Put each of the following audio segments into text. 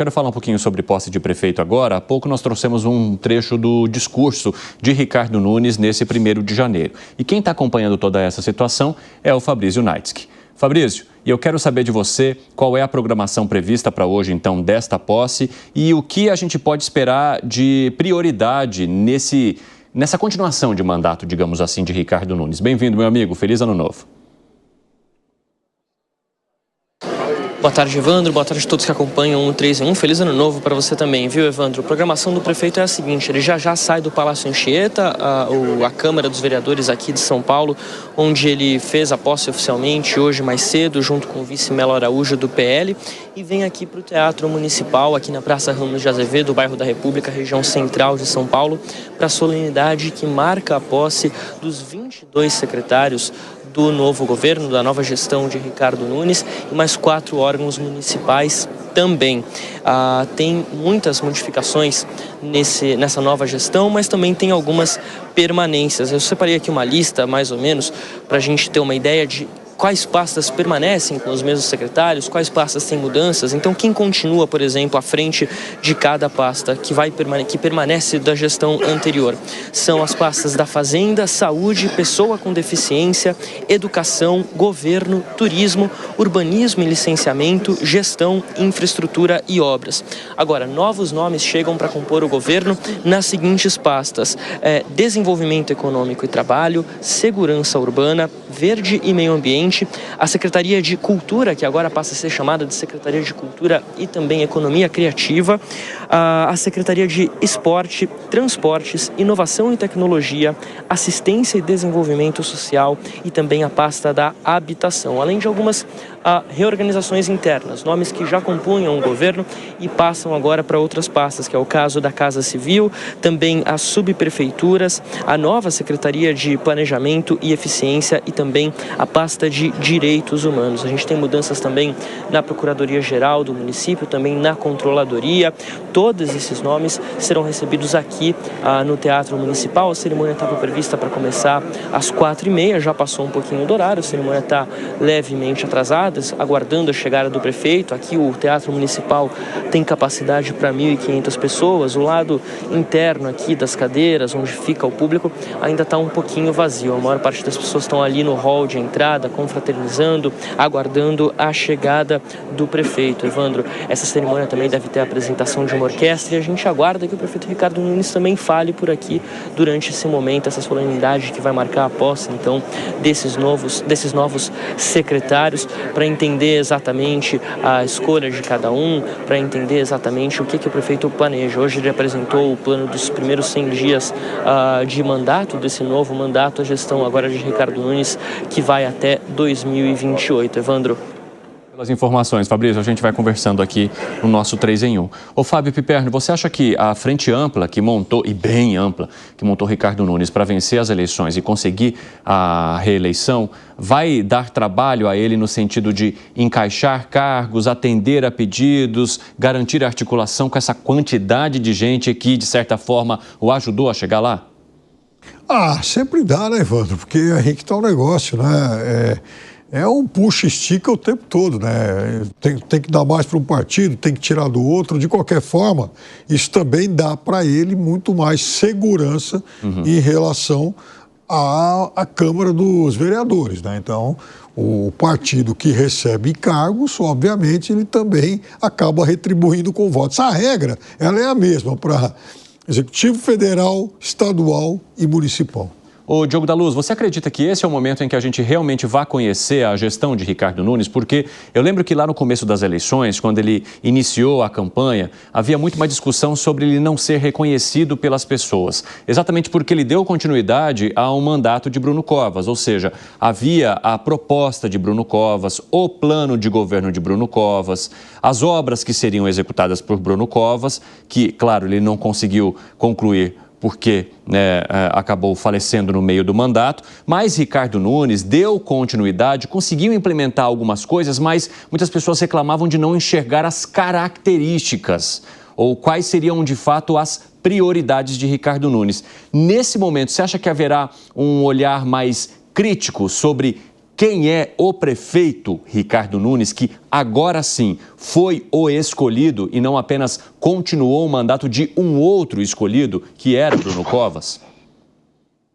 quero falar um pouquinho sobre posse de prefeito agora. Há pouco nós trouxemos um trecho do discurso de Ricardo Nunes nesse 1º de janeiro. E quem está acompanhando toda essa situação é o Fabrício Naitsky. Fabrício, e eu quero saber de você qual é a programação prevista para hoje, então, desta posse e o que a gente pode esperar de prioridade nessa continuação de mandato, digamos assim, de Ricardo Nunes. Bem-vindo, meu amigo. Feliz Ano Novo. Boa tarde, Evandro. Boa tarde a todos que acompanham o 3 em 1. Feliz Ano Novo para você também, viu, Evandro? A programação do prefeito é a seguinte: ele já sai do Palácio Anchieta, a Câmara dos Vereadores aqui de São Paulo, onde ele fez a posse oficialmente hoje mais cedo, junto com o vice Melo Araújo do PL, e vem aqui para o Teatro Municipal, aqui na Praça Ramos de Azevedo, bairro da República, região central de São Paulo, para a solenidade que marca a posse dos 22 secretários do novo governo, da nova gestão de Ricardo Nunes, e mais 4 órgãos municipais também. Tem muitas modificações nessa nova gestão, mas também tem algumas permanências. Eu separei aqui uma lista, mais ou menos, para a gente ter uma ideia de quais pastas permanecem com os mesmos secretários, quais pastas têm mudanças. Então, quem continua, por exemplo, à frente de cada pasta que permanece da gestão anterior são as pastas da Fazenda, Saúde, Pessoa com Deficiência, Educação, Governo, Turismo, Urbanismo e Licenciamento, Gestão, Infraestrutura e Obras. Agora, novos nomes chegam para compor o governo nas seguintes pastas: Desenvolvimento Econômico e Trabalho, Segurança Urbana, Verde e Meio Ambiente, a Secretaria de Cultura, que agora passa a ser chamada de Secretaria de Cultura e também Economia Criativa, a Secretaria de Esporte, Transportes, Inovação e Tecnologia, Assistência e Desenvolvimento Social e também a pasta da Habitação, além de algumas reorganizações internas, nomes que já compunham o governo e passam agora para outras pastas, que é o caso da Casa Civil, também as subprefeituras, a nova Secretaria de Planejamento e Eficiência e também a pasta de Direitos Humanos. A gente tem mudanças também na Procuradoria-Geral do município, também na Controladoria. Todos esses nomes serão recebidos aqui no Teatro Municipal. A cerimônia estava prevista para começar às 4h30, já passou um pouquinho do horário, a cerimônia está levemente atrasada, aguardando a chegada do prefeito. Aqui o Teatro Municipal tem capacidade para 1.500 pessoas. O lado interno aqui das cadeiras, onde fica o público, ainda está um pouquinho vazio. A maior parte das pessoas estão ali no hall de entrada, confraternizando, aguardando a chegada do prefeito. Evandro, essa cerimônia também deve ter a apresentação de uma orquestra e a gente aguarda que o prefeito Ricardo Nunes também fale por aqui durante esse momento, essa solenidade que vai marcar a posse, então, desses novos secretários, para entender exatamente a escolha de cada um, para entender exatamente o que o prefeito planeja. Hoje ele apresentou o plano dos primeiros 100 dias de mandato, desse novo mandato, a gestão agora de Ricardo Nunes, que vai até 2028. Evandro. Pelas informações, Fabrício, a gente vai conversando aqui no nosso 3 em 1. Ô Fábio Piperno, você acha que a frente ampla que montou, e bem ampla, que montou Ricardo Nunes para vencer as eleições e conseguir a reeleição, vai dar trabalho a ele no sentido de encaixar cargos, atender a pedidos, garantir a articulação com essa quantidade de gente que, de certa forma, o ajudou a chegar lá? Sempre dá, né, Evandro? Porque aí que está o negócio, né? É um puxa e estica o tempo todo, né? Tem que dar mais para um partido, tem que tirar do outro. De qualquer forma, isso também dá para ele muito mais segurança em relação à Câmara dos Vereadores, né? Então, o partido que recebe cargos, obviamente, ele também acaba retribuindo com votos. A regra, ela é a mesma para Executivo Federal, Estadual e Municipal. Ô Diogo da Luz, você acredita que esse é o momento em que a gente realmente vai conhecer a gestão de Ricardo Nunes? Porque eu lembro que lá no começo das eleições, quando ele iniciou a campanha, havia muito mais discussão sobre ele não ser reconhecido pelas pessoas. Exatamente porque ele deu continuidade a um mandato de Bruno Covas, ou seja, havia a proposta de Bruno Covas, o plano de governo de Bruno Covas, as obras que seriam executadas por Bruno Covas, que, claro, ele não conseguiu concluir porque acabou falecendo no meio do mandato, mas Ricardo Nunes deu continuidade, conseguiu implementar algumas coisas, mas muitas pessoas reclamavam de não enxergar as características ou quais seriam de fato as prioridades de Ricardo Nunes. Nesse momento, você acha que haverá um olhar mais crítico sobre quem é o prefeito Ricardo Nunes, que agora sim foi o escolhido e não apenas continuou o mandato de um outro escolhido, que era Bruno Covas?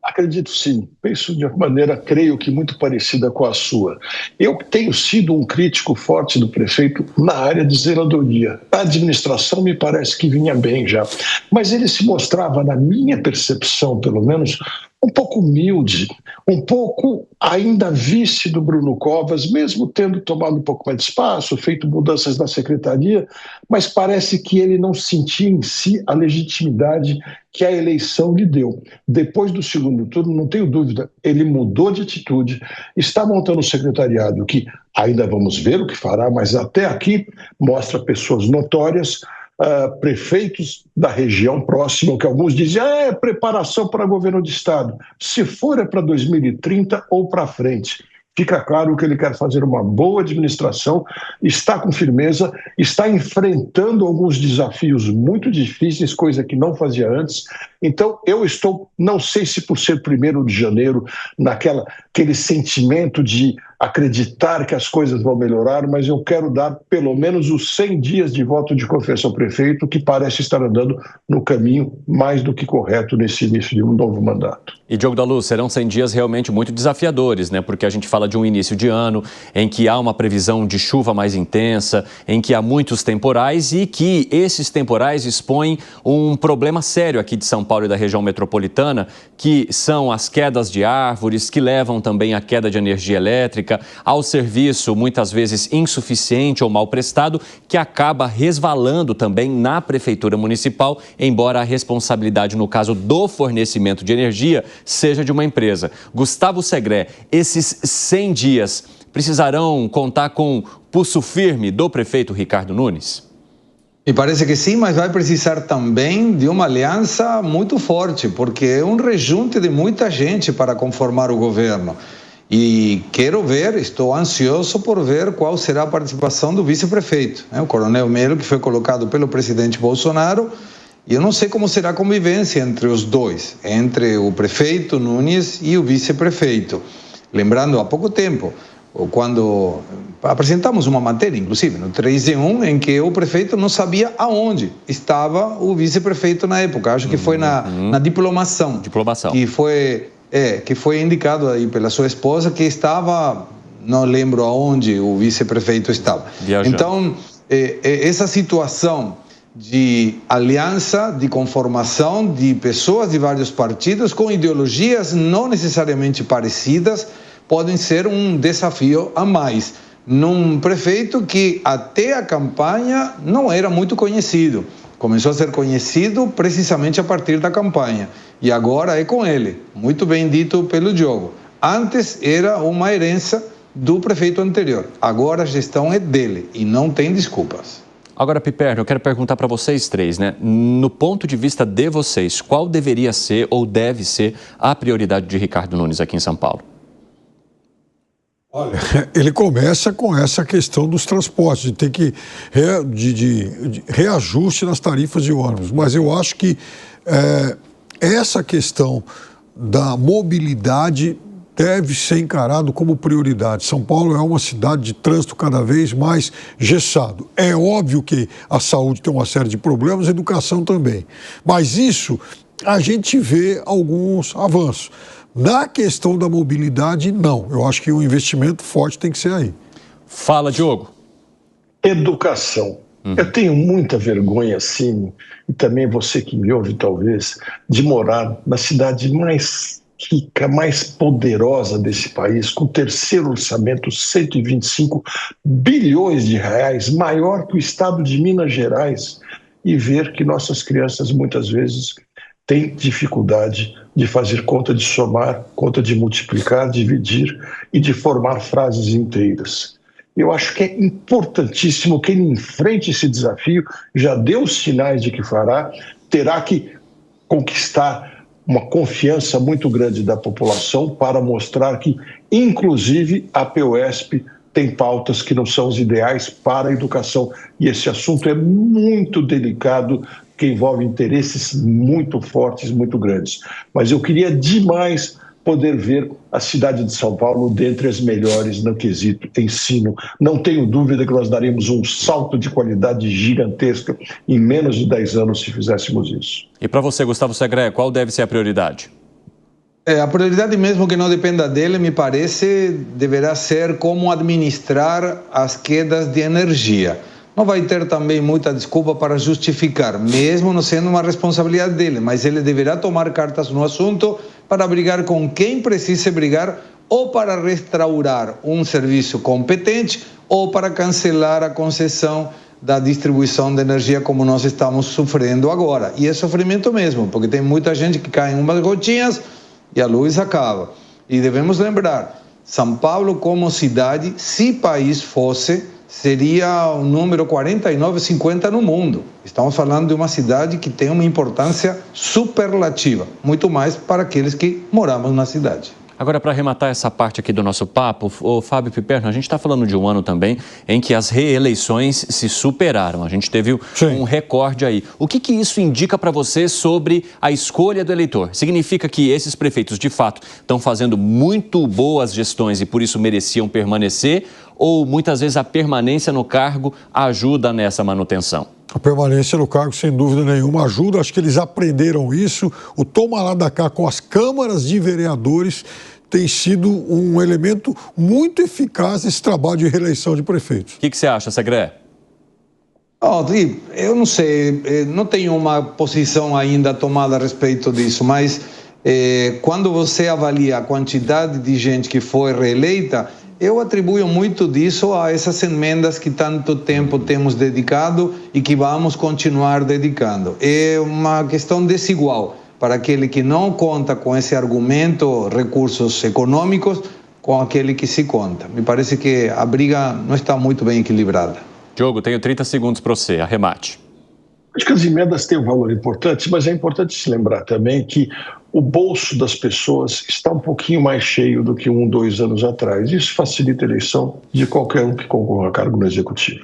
Acredito sim, penso de uma maneira, creio que muito parecida com a sua. Eu tenho sido um crítico forte do prefeito na área de zeladoria. A administração me parece que vinha bem já, mas ele se mostrava, na minha percepção pelo menos, um pouco humilde, um pouco ainda vice do Bruno Covas, mesmo tendo tomado um pouco mais de espaço, feito mudanças na secretaria, mas parece que ele não sentia em si a legitimidade que a eleição lhe deu. Depois do segundo turno, não tenho dúvida, ele mudou de atitude, está montando um secretariado que ainda vamos ver o que fará, mas até aqui mostra pessoas notórias, prefeitos da região próxima, que alguns dizem é preparação para governo de estado. Se for é para 2030 ou para frente. Fica claro que ele quer fazer uma boa administração, está com firmeza, está enfrentando alguns desafios muito difíceis, coisa que não fazia antes. Então, eu estou, não sei se por ser 1º de janeiro, aquele sentimento de acreditar que as coisas vão melhorar, mas eu quero dar pelo menos os 100 dias de voto de confiança ao prefeito, que parece estar andando no caminho mais do que correto nesse início de um novo mandato. E, Diogo da Luz, serão 100 dias realmente muito desafiadores, né? Porque a gente fala de um início de ano em que há uma previsão de chuva mais intensa, em que há muitos temporais e que esses temporais expõem um problema sério aqui de São Paulo e da região metropolitana, que são as quedas de árvores, que levam também à queda de energia elétrica, ao serviço muitas vezes insuficiente ou mal prestado, que acaba resvalando também na Prefeitura Municipal, embora a responsabilidade no caso do fornecimento de energia seja de uma empresa. Gustavo Segré, esses 100 dias precisarão contar com pulso firme do prefeito Ricardo Nunes? Me parece que sim, mas vai precisar também de uma aliança muito forte, porque é um rejunte de muita gente para conformar o governo. E estou ansioso por ver qual será a participação do vice-prefeito, o Coronel Melo, que foi colocado pelo presidente Bolsonaro. E eu não sei como será a convivência entre os dois, entre o prefeito Nunes e o vice-prefeito. Lembrando, há pouco tempo, quando apresentamos uma matéria, inclusive, no 3 em 1, em que o prefeito não sabia aonde estava o vice-prefeito na época. Acho que foi na diplomação. Que foi indicado aí pela sua esposa que estava, não lembro aonde o vice-prefeito estava. Viajando. Então, essa situação de aliança, de conformação de pessoas de vários partidos com ideologias não necessariamente parecidas podem ser um desafio a mais num prefeito que até a campanha não era muito conhecido. Começou a ser conhecido precisamente a partir da campanha e agora é com ele, muito bem dito pelo Diogo. Antes era uma herança do prefeito anterior, agora a gestão é dele e não tem desculpas. Agora, Piperno, eu quero perguntar para vocês três, né? No ponto de vista de vocês, qual deveria ser ou deve ser a prioridade de Ricardo Nunes aqui em São Paulo? Olha, ele começa com essa questão dos transportes, de ter que de reajuste nas tarifas de ônibus. Mas eu acho que essa questão da mobilidade deve ser encarado como prioridade. São Paulo é uma cidade de trânsito cada vez mais gessado. É óbvio que a saúde tem uma série de problemas, a educação também. Mas isso, a gente vê alguns avanços. Na questão da mobilidade, não. Eu acho que o investimento forte tem que ser aí. Fala, Diogo. Educação. Eu tenho muita vergonha, sim, e também você que me ouve, talvez, de morar na cidade mais rica, mais poderosa desse país, com o terceiro orçamento, 125 bilhões de reais, maior que o estado de Minas Gerais, e ver que nossas crianças muitas vezes têm dificuldade de fazer conta de somar, conta de multiplicar, dividir e de formar frases inteiras. Eu acho que é importantíssimo que ele enfrente esse desafio, já deu os sinais de que fará, terá que conquistar uma confiança muito grande da população para mostrar que, inclusive, a PUESP tem pautas que não são os ideais para a educação. E esse assunto é muito delicado, que envolve interesses muito fortes, muito grandes. Mas eu queria demais poder ver a cidade de São Paulo dentre as melhores no quesito ensino. Não tenho dúvida que nós daremos um salto de qualidade gigantesca em menos de 10 anos se fizéssemos isso. E para você, Gustavo Segré, qual deve ser a prioridade? A prioridade, mesmo que não dependa dele, me parece, deverá ser como administrar as quedas de energia. Não vai ter também muita desculpa para justificar, mesmo não sendo uma responsabilidade dele, mas ele deverá tomar cartas no assunto para brigar com quem precise brigar ou para restaurar um serviço competente ou para cancelar a concessão da distribuição de energia como nós estamos sofrendo agora. E é sofrimento mesmo, porque tem muita gente que cai em umas gotinhas e a luz acaba. E devemos lembrar, São Paulo como cidade, se país fosse, seria o número 49, 50 no mundo. Estamos falando de uma cidade que tem uma importância superlativa, muito mais para aqueles que moramos na cidade. Agora, para arrematar essa parte aqui do nosso papo, o Fábio Piperno, a gente está falando de um ano também em que as reeleições se superaram. A gente teve um recorde aí. O que isso indica para você sobre a escolha do eleitor? Significa que esses prefeitos, de fato, estão fazendo muito boas gestões e por isso mereciam permanecer? Ou muitas vezes a permanência no cargo ajuda nessa manutenção? A permanência no cargo, sem dúvida nenhuma, ajuda. Acho que eles aprenderam isso. O toma lá da cá com as câmaras de vereadores tem sido um elemento muito eficaz nesse trabalho de reeleição de prefeitos. O que você acha, Segré? Eu não sei, não tenho uma posição ainda tomada a respeito disso, mas quando você avalia a quantidade de gente que foi reeleita, eu atribuo muito disso a essas emendas que tanto tempo temos dedicado e que vamos continuar dedicando. É uma questão desigual para aquele que não conta com esse argumento, recursos econômicos, com aquele que se conta. Me parece que a briga não está muito bem equilibrada. Diogo, tenho 30 segundos para você, arremate. Acho que as emendas têm um valor importante, mas é importante se lembrar também que o bolso das pessoas está um pouquinho mais cheio do que 2 anos atrás. Isso facilita a eleição de qualquer um que concorra a cargo no Executivo.